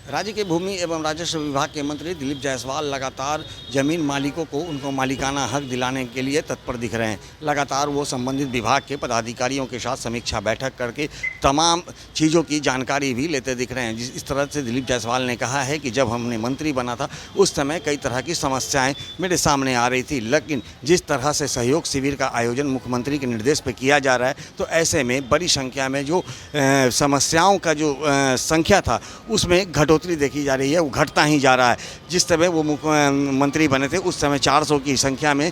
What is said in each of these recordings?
राज्य के भूमि एवं राजस्व विभाग के मंत्री दिलीप जायसवाल लगातार जमीन मालिकों को उनको मालिकाना हक दिलाने के लिए तत्पर दिख रहे हैं। लगातार वो संबंधित विभाग के पदाधिकारियों के साथ समीक्षा बैठक करके तमाम चीज़ों की जानकारी भी लेते दिख रहे हैं। इस तरह से दिलीप जायसवाल ने कहा है कि जब हमने मंत्री बना था उस समय कई तरह की समस्याएं मेरे सामने आ रही थी, लेकिन जिस तरह से सहयोग शिविर का आयोजन मुख्यमंत्री के निर्देश पर किया जा रहा है तो ऐसे में बड़ी संख्या में जो समस्याओं का जो संख्या था उसमें घटोतरी देखी जा रही है। वो घटता ही जा रहा है। जिस समय वो मुख्यमंत्री बने थे उस समय 400 की संख्या में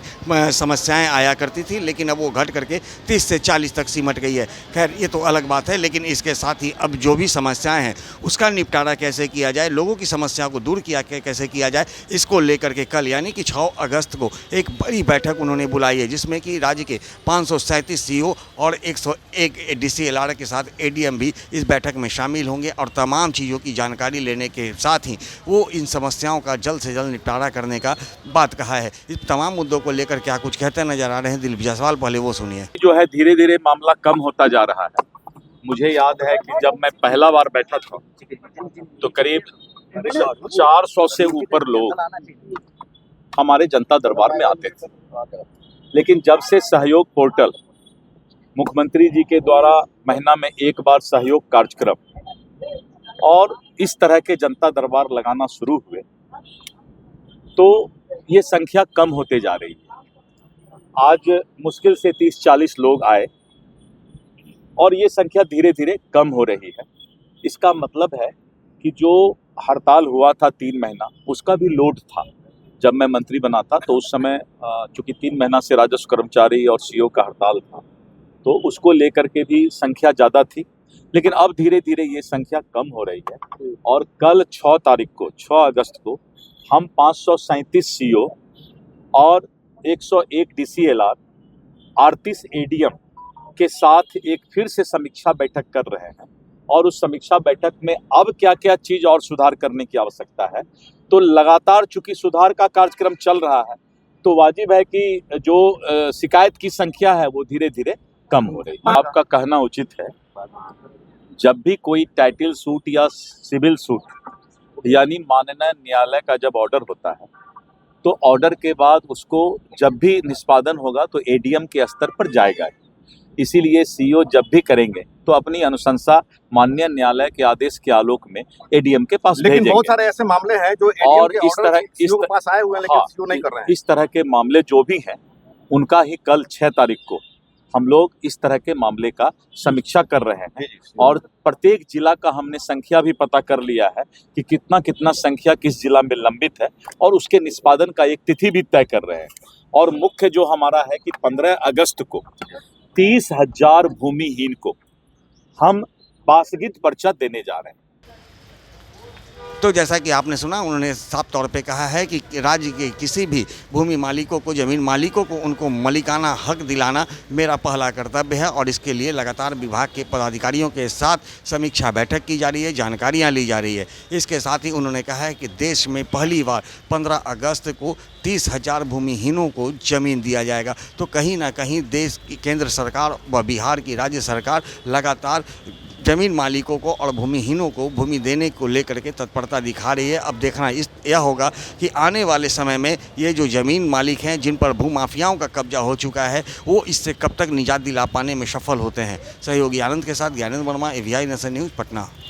समस्याएं आया करती थी, लेकिन अब वो घट करके 30 से 40 तक सिमट गई है। खैर ये तो अलग बात है, लेकिन इसके साथ ही अब जो भी समस्याएं हैं उसका निपटारा कैसे किया जाए, लोगों की समस्याओं को दूर किया कैसे किया जाए, इसको लेकर के कल यानी कि 6 अगस्त को एक बड़ी बैठक उन्होंने बुलाई है, जिसमें कि राज्य के 537 सीओ और 101 डीसीएलआर के साथ एडीएम भी इस बैठक में शामिल होंगे और तमाम चीज़ों की जानकारी लेने के साथ ही वो इन समस्याओं का जल्द से जल्द निपटारा करने का बात कहा है। इस तमाम मुद्दों को लेकर क्या कुछ कहते नजर आ रहे हैं दिलीप जायसवाल, पहले वो सुनिए। जो है धीरे धीरे मामला कम होता जा रहा है। मुझे याद है कि जब मैं पहला बार बैठा था तो करीब 400 से ऊपर लोग हमारे जनता दरबार में आते थे, लेकिन जब से सहयोग पोर्टल मुख्यमंत्री जी के द्वारा महीना में एक बार सहयोग कार्यक्रम और इस तरह के जनता दरबार लगाना शुरू हुए तो ये संख्या कम होते जा रही है। आज मुश्किल से 30-40 लोग आए और ये संख्या धीरे धीरे कम हो रही है। इसका मतलब है कि जो हड़ताल हुआ था 3 महीना उसका भी लोड था। जब मैं मंत्री बना था तो उस समय चूंकि 3 महीना से राजस्व कर्मचारी और सीओ का हड़ताल था तो उसको लेकर के भी संख्या ज़्यादा थी, लेकिन अब धीरे धीरे ये संख्या कम हो रही है। और कल 6 अगस्त को हम 537 सीओ और 101 डीसीएलआर 38 एडीएम के साथ एक फिर से समीक्षा बैठक कर रहे हैं और उस समीक्षा बैठक में अब क्या क्या चीज़ और सुधार करने की आवश्यकता है। तो लगातार चूंकि सुधार का कार्यक्रम चल रहा है तो वाजिब है कि जो शिकायत की संख्या है वो धीरे धीरे कम हो रही है। आपका कहना उचित है। जब भी कोई टाइटल सूट या सिविल सूट यानी माननीय न्यायालय का जब ऑर्डर होता है तो ऑर्डर के बाद उसको जब भी निष्पादन होगा तो एडीएम के स्तर पर जाएगा। इसीलिए सीओ जब भी करेंगे तो अपनी अनुशंसा माननीय न्यायालय के आदेश के आलोक में एडीएम के पास भेजेंगे। लेकिन बहुत सारे ऐसे मामले हैं जो और इस तरह के पास आए हुए हैं लेकिन सीओ नहीं कर रहे हैं। इस तरह के मामले जो भी हैं उनका ही कल 6 तारीख को हम लोग इस तरह के मामले का समीक्षा कर रहे हैं और प्रत्येक जिला का हमने संख्या भी पता कर लिया है कि कितना कितना संख्या किस जिला में लंबित है और उसके निष्पादन का एक तिथि भी तय कर रहे हैं। और मुख्य जो हमारा है कि 15 अगस्त को 30,000 भूमिहीन को हम बासगित पर्चा देने जा रहे हैं। तो जैसा कि आपने सुना, उन्होंने साफ तौर पे कहा है कि राज्य के किसी भी भूमि मालिकों को, जमीन मालिकों को उनको मालिकाना हक दिलाना मेरा पहला कर्तव्य है और इसके लिए लगातार विभाग के पदाधिकारियों के साथ समीक्षा बैठक की जा रही है, जानकारियां ली जा रही है। इसके साथ ही उन्होंने कहा है कि देश में पहली बार 15 अगस्त को 30,000 भूमिहीनों को ज़मीन दिया जाएगा। तो कहीं ना कहीं देश की केंद्र सरकार व बिहार की राज्य सरकार लगातार जमीन मालिकों को और भूमिहीनों को भूमि देने को लेकर के तत्परता दिखा रही है। अब देखना यह होगा कि आने वाले समय में ये जो ज़मीन मालिक हैं जिन पर भूमाफियाओं का कब्जा हो चुका है वो इससे कब तक निजात दिला पाने में सफल होते हैं। सहयोगी आनंद के साथ Gyanendra Verma, AVI nation news, Patna.